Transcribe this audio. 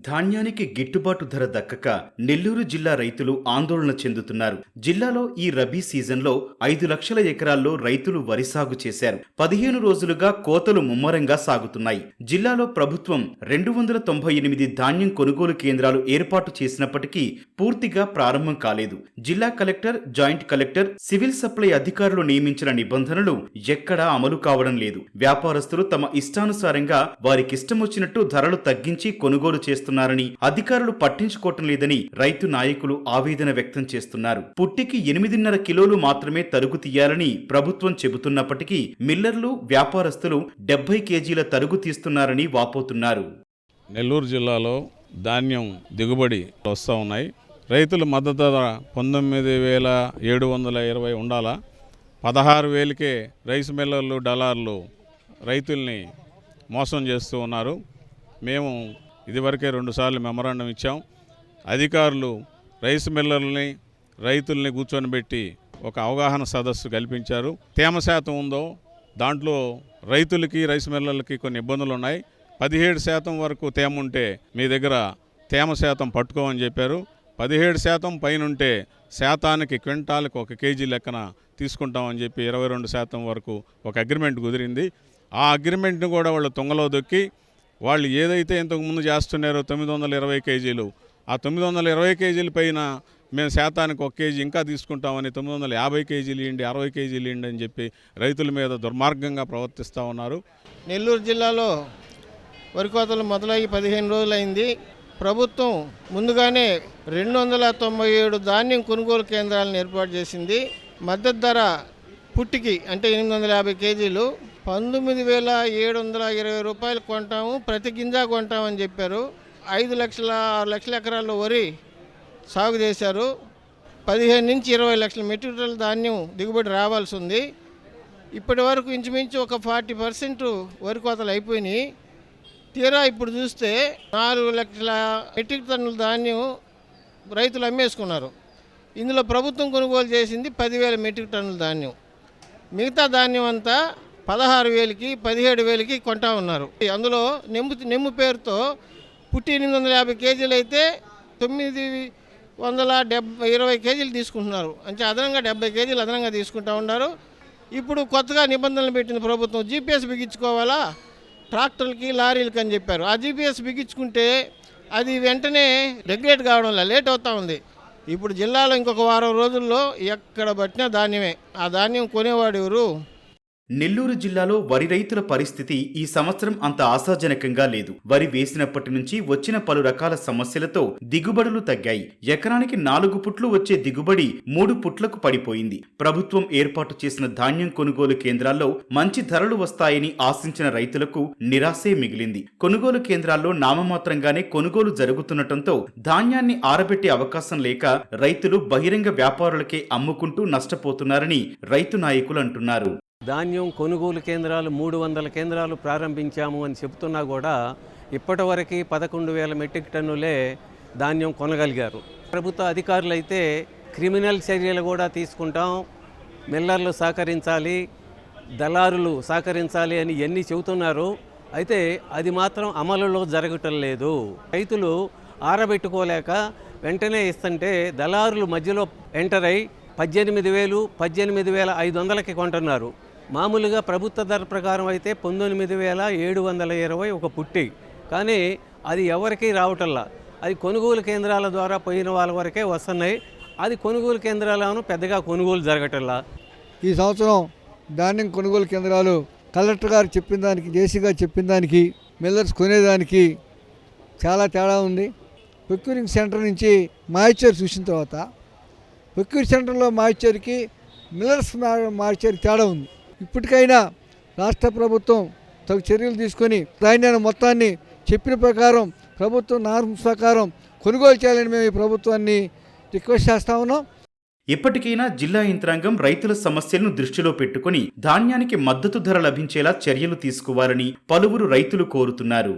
ధాన్యానికి గిట్టుబాటు ధర దక్కక నెల్లూరు జిల్లా రైతులు ఆందోళన చెందుతున్నారు. జిల్లాలో ఈ రబీ సీజన్లో 5 లక్షల ఎకరాల్లో రైతులు వరి సాగు చేశారు. 15 రోజులుగా కోతలు ముమ్మరంగా సాగుతున్నాయి. జిల్లాలో ప్రభుత్వం 298 ధాన్యం కొనుగోలు కేంద్రాలు ఏర్పాటు చేసినప్పటికీ పూర్తిగా ప్రారంభం కాలేదు. జిల్లా collector, joint collector, civil supply అధికారులు నియమించిన నిబంధనలు ఎక్కడా అమలు కావడం లేదు. వ్యాపారస్తులు తమ ఇష్టానుసారంగా వారికిష్టమొచ్చినట్టు ధరలు తగ్గించి కొనుగోలు చేస్తున్నారని, అధికారులు పట్టించుకోవటం లేదని రైతు నాయకులు ఆవేదన వ్యక్తం చేస్తున్నారు. పుట్టికి 8.5 కిలోలు మాత్రమే తరుగు తీయాలని ప్రభుత్వం చెబుతున్నప్పటికీ మిల్లర్లు, వ్యాపారస్తులు 70 కేజీల తరుగు తీస్తున్నారని వాపోతున్నారు. నెల్లూరు జిల్లాలో ధాన్యం దిగుబడి వస్తూ ఉన్నాయి. రైతుల మద్దతు ధర 19,720 ఉండాలా, 16,000కే రైస్ మిల్లర్లు, డలార్లు రైతుల్ని మోసం చేస్తూ ఉన్నారు. మేము ఇదివరకే 2 సార్లు మెమరాండం ఇచ్చాం. అధికారులు రైస్ మిల్లర్లని, రైతుల్ని కూర్చొని పెట్టి ఒక అవగాహన సదస్సు కల్పించారు. తేమ శాతం ఉందో దాంట్లో రైతులకి, రైస్ మిల్లర్లకి కొన్ని ఇబ్బందులు ఉన్నాయి. 17% వరకు తేమ ఉంటే మీ దగ్గర తేమ శాతం పట్టుకోమని చెప్పారు. 17% పైనుంటే శాతానికి క్వింటాలకు 1 కేజీ లెక్కన తీసుకుంటామని చెప్పి 22% వరకు ఒక అగ్రిమెంట్ కుదిరింది. ఆ అగ్రిమెంట్ని కూడా వాళ్ళు తుంగలో దొక్కి వాళ్ళు ఏదైతే ఇంతకుముందు చేస్తున్నారో 920 కేజీలు, ఆ 920 కేజీల పైన మేము శాతానికి 1 కేజీ ఇంకా తీసుకుంటామని 950 కేజీలు ఇవ్వండి, 60 కేజీలు ఇవ్వండి అని చెప్పి రైతుల మీద దుర్మార్గంగా ప్రవర్తిస్తూ ఉన్నారు. నెల్లూరు జిల్లాలో వరి కోతలు మొదలయ్యి 15 రోజులైంది. ప్రభుత్వం ముందుగానే 297 ధాన్యం కొనుగోలు కేంద్రాలను ఏర్పాటు చేసింది. మద్దతు ధర పుట్టికి అంటే 850 కేజీలు 19,720 రూపాయలు కొంటాము, ప్రతి గింజ కొంటామని చెప్పారు. 5 లక్షల 6 లక్షల ఎకరాల్లో వరి సాగు చేశారు. 15 నుంచి 20 లక్షల మెట్రిక్ టన్నుల ధాన్యం దిగుబడి రావాల్సి ఉంది. ఇప్పటి వరకు ఇంచుమించు ఒక 40% వరి కోతలు అయిపోయినాయి. తీరా ఇప్పుడు చూస్తే 4 లక్షల మెట్రిక్ టన్నుల ధాన్యం రైతులు అమ్మేసుకున్నారు. ఇందులో ప్రభుత్వం కొనుగోలు చేసింది 10,000 మెట్రిక్ టన్నుల ధాన్యం. మిగతా ధాన్యం అంతా 16,000కి 17,000కి కొంటా ఉన్నారు. అందులో నెమ్ము పేరుతో పుట్టి 850 కేజీలు అయితే 920 కేజీలు తీసుకుంటున్నారు. అంటే అదనంగా 70 కేజీలు అదనంగా తీసుకుంటా ఉన్నారు. ఇప్పుడు కొత్తగా నిబంధనలు పెట్టింది ప్రభుత్వం. జీపీఎస్ బిగించుకోవాలా ట్రాక్టర్లకి, లారీలకి అని చెప్పారు. ఆ జీపీఎస్ బిగించుకుంటే అది వెంటనే రెగ్యులేట్ కావడం లేట్ అవుతూ ఉంది. ఇప్పుడు జిల్లాలో ఇంకొక వారం రోజుల్లో ఎక్కడ పట్టినా ధాన్యమే. ఆ ధాన్యం కొనేవాడు ఎవరు? నెల్లూరు జిల్లాలో వరి రైతుల పరిస్థితి ఈ సంవత్సరం అంత ఆశాజనకంగా లేదు. వరి వేసినప్పటి నుంచి వచ్చిన పలు రకాల సమస్యలతో దిగుబడులు తగ్గాయి. ఎకరానికి 4 పుట్లు వచ్చే దిగుబడి 3 పుట్లకు పడిపోయింది. ప్రభుత్వం ఏర్పాటు చేసిన ధాన్యం కొనుగోలు కేంద్రాల్లో మంచి ధరలు వస్తాయని ఆశించిన రైతులకు నిరాశే మిగిలింది. కొనుగోలు కేంద్రాల్లో నామమాత్రంగానే కొనుగోలు జరుగుతుండటంతో ధాన్యాన్ని ఆరబెట్టే అవకాశం లేక రైతులు బహిరంగ వ్యాపారులకే అమ్ముకుంటూ నష్టపోతున్నారని రైతు నాయకులు అంటున్నారు. ధాన్యం కొనుగోలు కేంద్రాలు 300 కేంద్రాలు ప్రారంభించాము అని చెబుతున్నా కూడా ఇప్పటివరకు 11,000 మెట్రిక్ టన్నులే ధాన్యం కొనగలిగారు. ప్రభుత్వ అధికారులు అయితే క్రిమినల్ చర్యలు కూడా తీసుకుంటాం, మిల్లర్లు సహకరించాలి, దళారులు సహకరించాలి అని ఎన్ని చెబుతున్నారు. అయితే అది మాత్రం అమలులో జరగటం లేదు. రైతులు ఆరబెట్టుకోలేక వెంటనే ఇస్తుంటే దళారులు మధ్యలో ఎంటర్ అయి 18,000, 18,500కి కొంటున్నారు. మామూలుగా ప్రభుత్వ ధర ప్రకారం అయితే 19,720 ఒక పుట్టి, కానీ అది ఎవరికీ రావటంలా. అది కొనుగోలు కేంద్రాల ద్వారా పోయిన వాళ్ళ వరకే వస్తున్నాయి. అది కొనుగోలు కేంద్రాలను పెద్దగా కొనుగోలు జరగటంలా. ఈ సంవత్సరం ధాన్యం కొనుగోలు కేంద్రాలు కలెక్టర్ గారు చెప్పిన దానికి, జేసీ గారు చెప్పిన దానికి, మిల్లర్స్ కొనేదానికి చాలా తేడా ఉంది. ప్రొక్యూరింగ్ సెంటర్ నుంచి మాయిశ్చర్ చూసిన తర్వాత ప్రొక్యూర్ సెంటర్లో మాయిశ్చర్కి, మిల్లర్స్ మాయిశ్చర్కి తేడా ఉంది. ఇప్పటికైనా రాష్ట్ర ప్రభుత్వం తగు చర్యలు తీసుకొని ధాన్యాన్ని మొత్తాన్ని చెప్పిన ప్రకారం ప్రభుత్వం నార్మ్స్ ప్రకారం కొనుగోలు చేయాలని మేము ఈ ప్రభుత్వాన్ని రిక్వెస్ట్ చేస్తా ఉన్నాం. ఇప్పటికైనా జిల్లా యంత్రాంగం రైతుల సమస్యలను దృష్టిలో పెట్టుకుని ధాన్యానికి మద్దతు ధర లభించేలా చర్యలు తీసుకోవాలని పలువురు రైతులు కోరుతున్నారు.